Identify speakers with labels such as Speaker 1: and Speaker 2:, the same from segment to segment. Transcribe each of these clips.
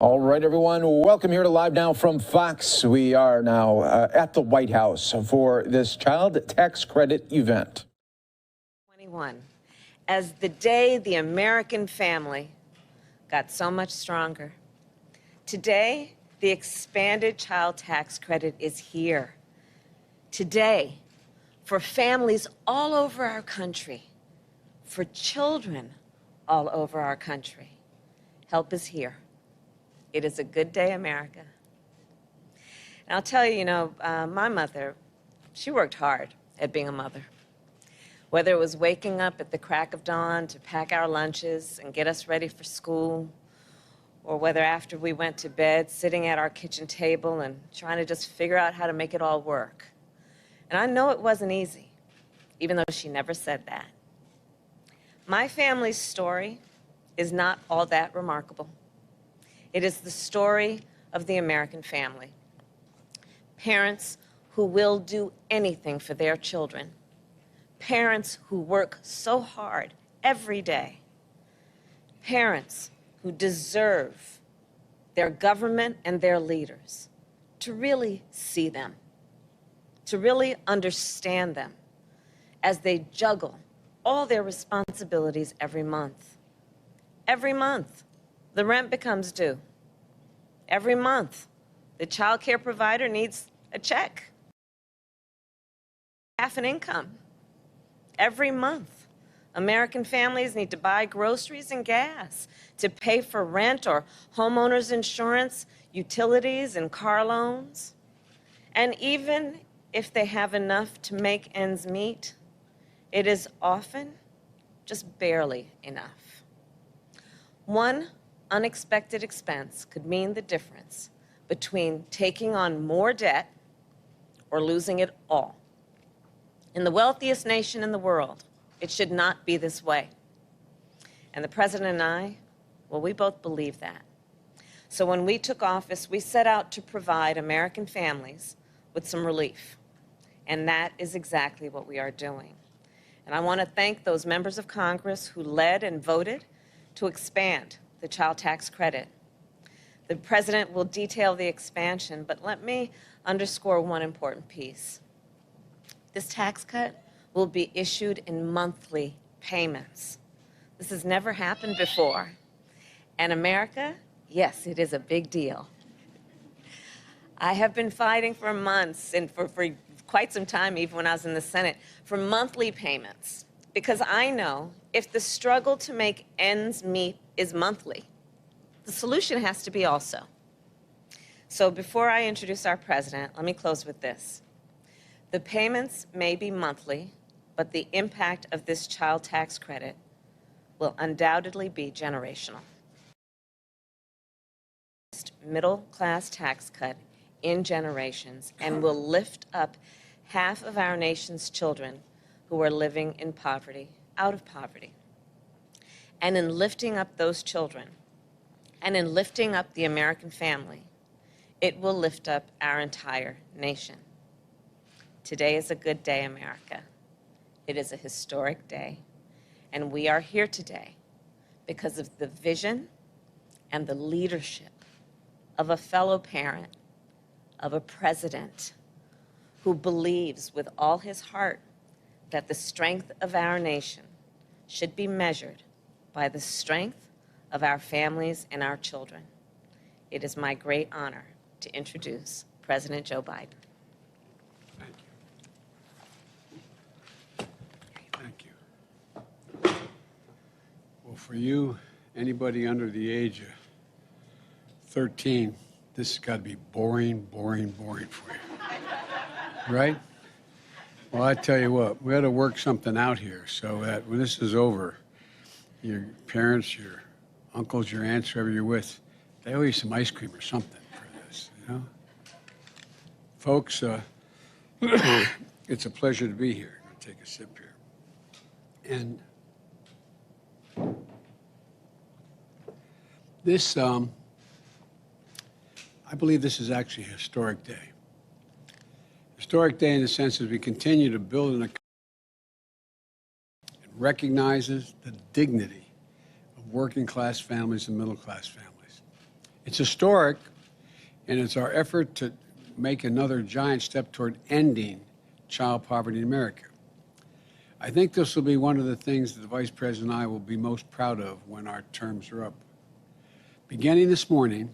Speaker 1: All right, everyone, welcome here to Live Now from Fox. We are now at the White House for this child tax credit event.
Speaker 2: 21, as the day the American family got so much stronger. Today, the expanded child tax credit is here. Today, for families all over our country, for children all over our country, help is here. It is a good day, America. And I'll tell you, my mother, she worked hard at being a mother. Whether it was waking up at the crack of dawn to pack our lunches and get us ready for school, or whether after we went to bed, sitting at our kitchen table and trying to just figure out how to make it all work. And I know it wasn't easy, even though she never said that. My family's story is not all that remarkable. It is the story of the American family. Parents who will do anything for their children. Parents who work so hard every day. Parents who deserve their government and their leaders to really see them, to really understand them as they juggle all their responsibilities every month. Every month, the rent becomes due. Every month, the child care provider needs a check, half an income. Every month, American families need to buy groceries and gas to pay for rent or homeowners insurance, utilities and car loans. And even if they have enough to make ends meet, it is often just barely enough. One unexpected expense could mean the difference between taking on more debt or losing it all. In the wealthiest nation in the world, it should not be this way. And the president and I, well, we both believe that. So when we took office, we set out to provide American families with some relief. And that is exactly what we are doing. And I want to thank those members of Congress who led and voted to expand the child tax credit. The president will detail the expansion, but let me underscore one important piece. This tax cut will be issued in monthly payments. This has never happened before. And America, yes, it is a big deal. I have been fighting for months and for quite some time, even when I was in the Senate, for monthly payments. Because I know if the struggle to make ends meet is monthly, the solution has to be also. So before I introduce our president, let me close with this. The payments may be monthly, but the impact of this child tax credit will undoubtedly be generational. Middle-class tax cut in generations and will lift up half of our nation's children who are living in poverty, out of poverty. And in lifting up those children, and in lifting up the American family, it will lift up our entire nation. Today is a good day, America. It is a historic day, and we are here today because of the vision and the leadership of a fellow parent, of a president who believes with all his heart that the strength of our nation should be measured by the strength of our families and our children. It is my great honor to introduce President Joe Biden.
Speaker 3: Thank you. Well, for you, anybody under the age of 13, this has got to be boring for you. Right? Well, I tell you what, we got to work something out here so that when this is over, your parents, your uncles, your aunts, whoever you're with, they owe you some ice cream or something for this, you know? Folks, it's a pleasure to be here. I'm going to take a sip here. And this, I believe this is actually a historic day. Historic day in the sense that we continue to build an economy that recognizes the dignity of working class families and middle class families. It's historic, and it's our effort to make another giant step toward ending child poverty in America. I think this will be one of the things that the Vice President and I will be most proud of when our terms are up. Beginning this morning,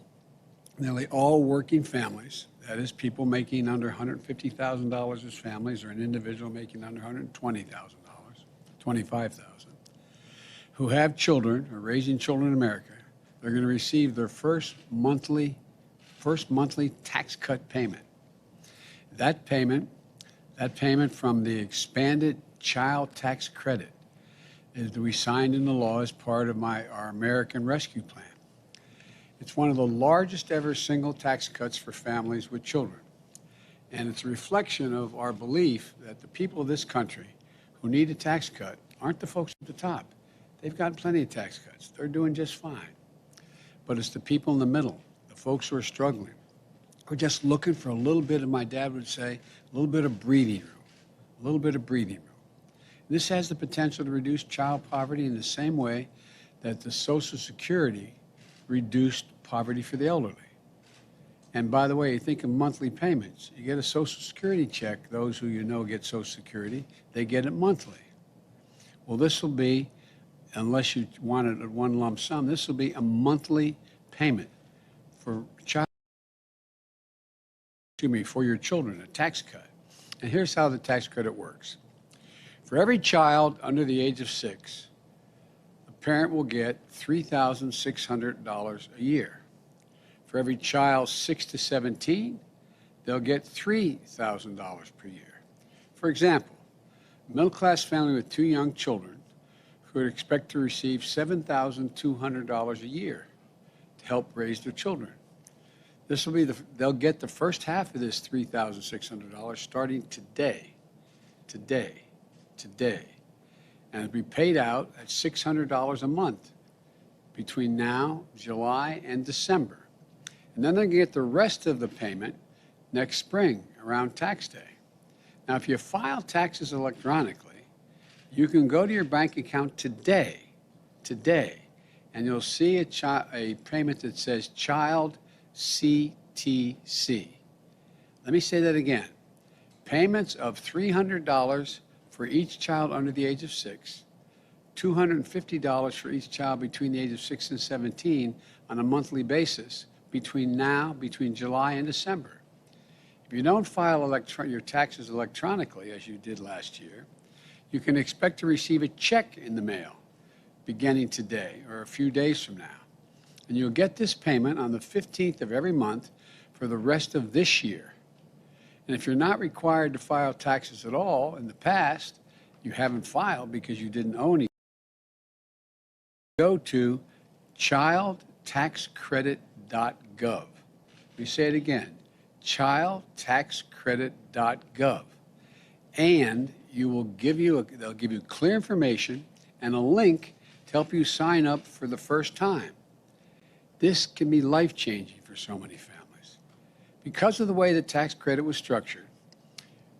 Speaker 3: nearly all working families, that is, people making under $150,000 as families, or an individual making under $120,000, $25,000, who have children or raising children in America, they're going to receive their first monthly tax cut payment. That payment from the expanded child tax credit is that we signed into law as part of our American Rescue Plan. It's one of the largest ever single tax cuts for families with children. And it's a reflection of our belief that the people of this country who need a tax cut aren't the folks at the top. They've got plenty of tax cuts. They're doing just fine. But it's the people in the middle, the folks who are struggling, who are just looking for a little bit of, my dad would say, a little bit of breathing room, a little bit of breathing room. This has the potential to reduce child poverty in the same way that the Social Security reduced poverty for the elderly. And by the way, you think of monthly payments. You get a Social Security check, those who you know get Social Security, they get it monthly. Well, this will be, unless you want it at one lump sum, this will be a monthly payment for for your children, a tax cut. And here's how the tax credit works. For every child under the age of 6, the parent will get $3,600 a year. For every child 6 to 17, they'll get $3,000 per year. For example, a middle-class family with 2 young children who would expect to receive $7,200 a year to help raise their children. This will be they'll get the first half of this $3,600 starting today. And it'll be paid out at $600 a month between now, July, and December. And then they're going to get the rest of the payment next spring around tax day. Now, if you file taxes electronically, you can go to your bank account today, and you'll see a payment that says Child CTC. Let me say that again. Payments of $300 for each child under the age of 6, $250 for each child between the age of 6 and 17 on a monthly basis between July and December. If you don't file your taxes electronically, as you did last year, you can expect to receive a check in the mail beginning today or a few days from now. And you'll get this payment on the 15th of every month for the rest of this year. And if you're not required to file taxes at all in the past, you haven't filed because you didn't owe any, go to childtaxcredit.gov. Let me say it again, childtaxcredit.gov. And they'll give you clear information and a link to help you sign up for the first time. This can be life-changing for so many families. Because of the way the tax credit was structured,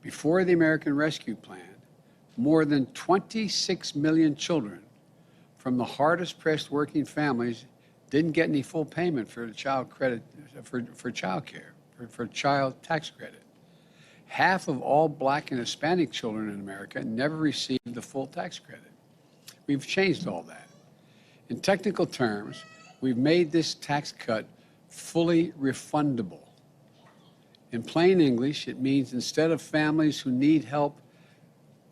Speaker 3: before the American Rescue Plan, more than 26 million children from the hardest pressed working families didn't get any full payment for the child credit, for child care, for child tax credit. Half of all Black and Hispanic children in America never received the full tax credit. We've changed all that. In technical terms, we've made this tax cut fully refundable. In plain English, it means instead of families who need help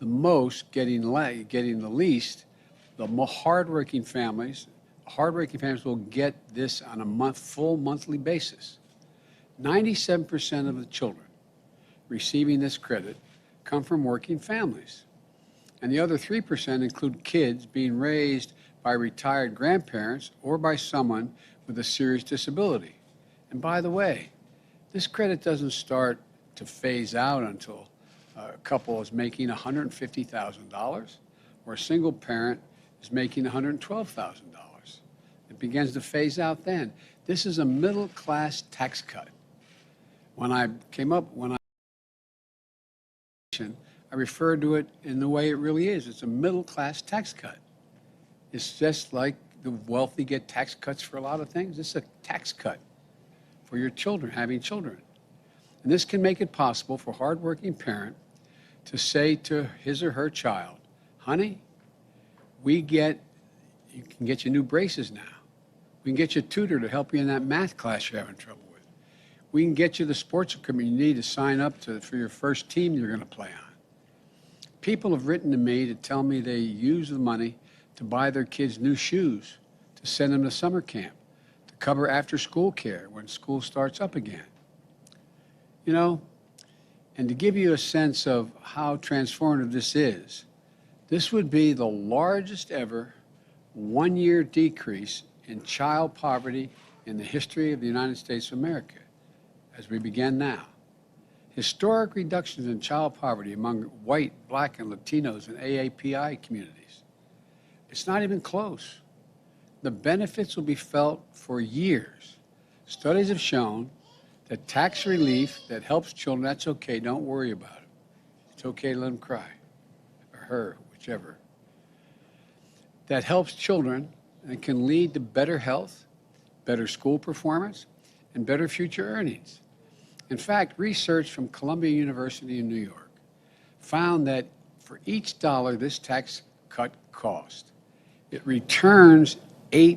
Speaker 3: the most getting the least, the more hardworking families will get this on a full monthly basis. 97% of the children receiving this credit come from working families. And the other 3% include kids being raised by retired grandparents or by someone with a serious disability. And by the way, this credit doesn't start to phase out until a couple is making $150,000 or a single parent is making $112,000. It begins to phase out then. This is a middle-class tax cut. When I referred to it in the way it really is. It's a middle-class tax cut. It's just like the wealthy get tax cuts for a lot of things. It's a tax cut for your children, having children. And this can make it possible for a hardworking parent to say to his or her child, honey, you can get you new braces now. We can get you a tutor to help you in that math class you're having trouble with. We can get you the sports equipment you need to sign up for your first team you're going to play on. People have written to me to tell me they use the money to buy their kids new shoes, to send them to summer camp, to cover after-school care when school starts up again. You know, and to give you a sense of how transformative this would be the largest ever one-year decrease in child poverty in the history of the United States of America, as we begin now. Historic reductions in child poverty among white, black, and Latinos and AAPI communities. It's not even close. The benefits will be felt for years. Studies have shown that tax relief that helps children, that's okay, don't worry about it. It's okay to let them cry, or her, whichever. That helps children and can lead to better health, better school performance, and better future earnings. In fact, research from Columbia University in New York found that for each dollar this tax cut cost, it returns $8.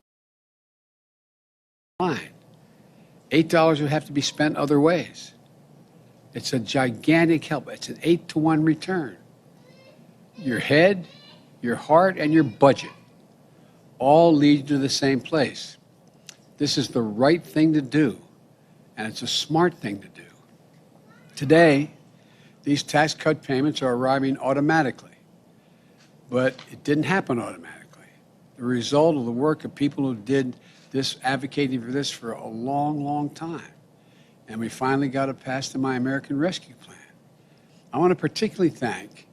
Speaker 3: $8 would have to be spent other ways. It's a gigantic help. It's an 8-to-1 return. Your head, your heart, and your budget all lead to the same place. This is the right thing to do, and it's a smart thing to do. Today, these tax cut payments are arriving automatically, but it didn't happen automatically. The result of the work of people who did this, advocating for this for a long, long time. And we finally got it passed in my American Rescue Plan. I want to particularly thank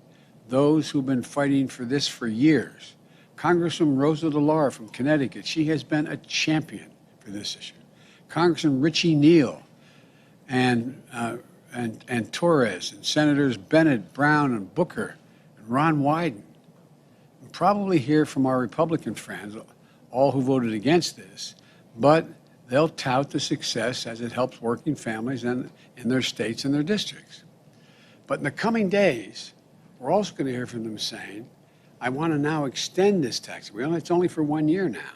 Speaker 3: those who've been fighting for this for years. Congresswoman Rosa DeLauro from Connecticut, she has been a champion for this issue. Congressman Richie Neal and Torres, and Senators Bennett, Brown, and Booker, and Ron Wyden. We'll probably hear from our Republican friends, all who voted against this, but they'll tout the success as it helps working families in their states and their districts. But in the coming days, we're also going to hear from them saying, I want to now extend this tax. It's only for 1 year now.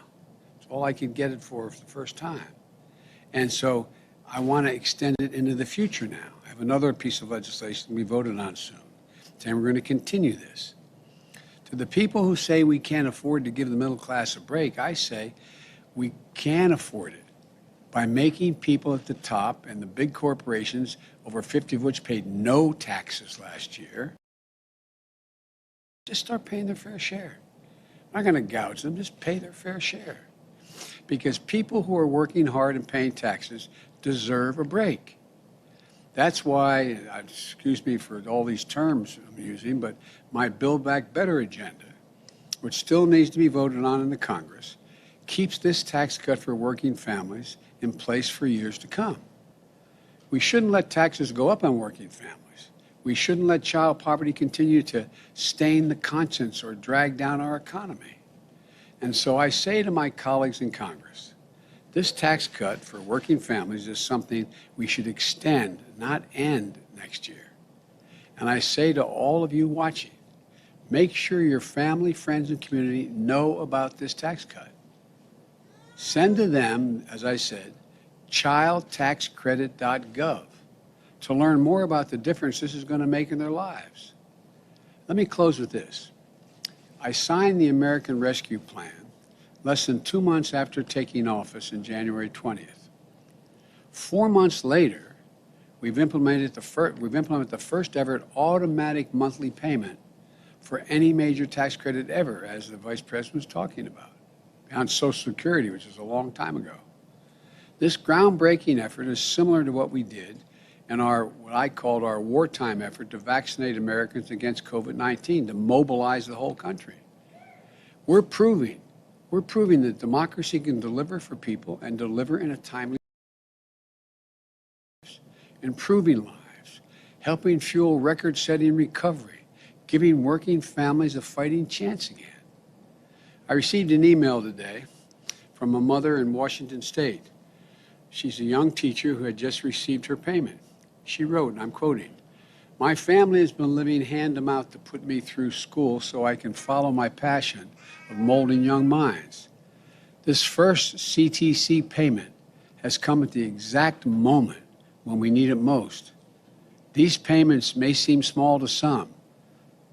Speaker 3: It's all I could get it for the first time. And so I want to extend it into the future now. I have another piece of legislation we voted on soon, saying we're going to continue this. To the people who say we can't afford to give the middle class a break, I say we can afford it by making people at the top and the big corporations, over 50 of which paid no taxes last year, just start paying their fair share. I'm not going to gouge them, just pay their fair share. Because people who are working hard and paying taxes deserve a break. That's why, excuse me for all these terms I'm using, but my Build Back Better agenda, which still needs to be voted on in the Congress, keeps this tax cut for working families in place for years to come. We shouldn't let taxes go up on working families. We shouldn't let child poverty continue to stain the conscience or drag down our economy. And so I say to my colleagues in Congress, this tax cut for working families is something we should extend, not end next year. And I say to all of you watching, make sure your family, friends, and community know about this tax cut. Send to them, as I said, childtaxcredit.gov to learn more about the difference this is going to make in their lives. Let me close with this. I signed the American Rescue Plan less than 2 months after taking office in January 20th. 4 months later, we've implemented the first ever automatic monthly payment for any major tax credit ever, as the Vice President was talking about, beyond Social Security, which is a long time ago. This groundbreaking effort is similar to what we did in what I called our wartime effort to vaccinate Americans against COVID-19, to mobilize the whole country. We're proving that democracy can deliver for people and deliver in a timely way, improving lives, helping fuel record-setting recovery, giving working families a fighting chance again. I received an email today from a mother in Washington State. She's a young teacher who had just received her payment. She wrote, and I'm quoting, "My family has been living hand to mouth to put me through school so I can follow my passion of molding young minds. This first CTC payment has come at the exact moment when we need it most. These payments may seem small to some,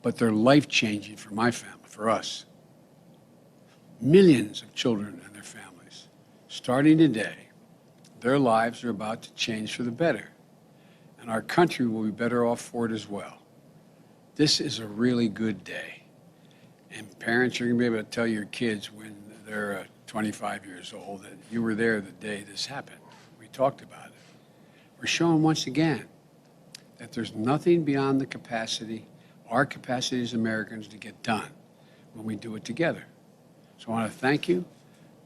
Speaker 3: but they're life-changing for my family, for us. Millions of children and their families, starting today, their lives are about to change for the better, and our country will be better off for it as well. This is a really good day, and parents are going to be able to tell your kids when they're 25 years old that you were there the day this happened. We talked about it. We're showing once again that there's nothing beyond the capacity, our capacity as Americans, to get done when we do it together. So I want to thank you.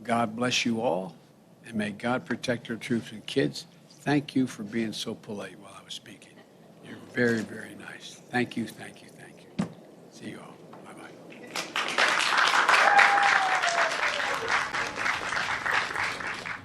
Speaker 3: God bless you all, and may God protect our troops and kids. Thank you for being so polite while I was speaking. You're very, very nice. Thank you, thank you, thank you.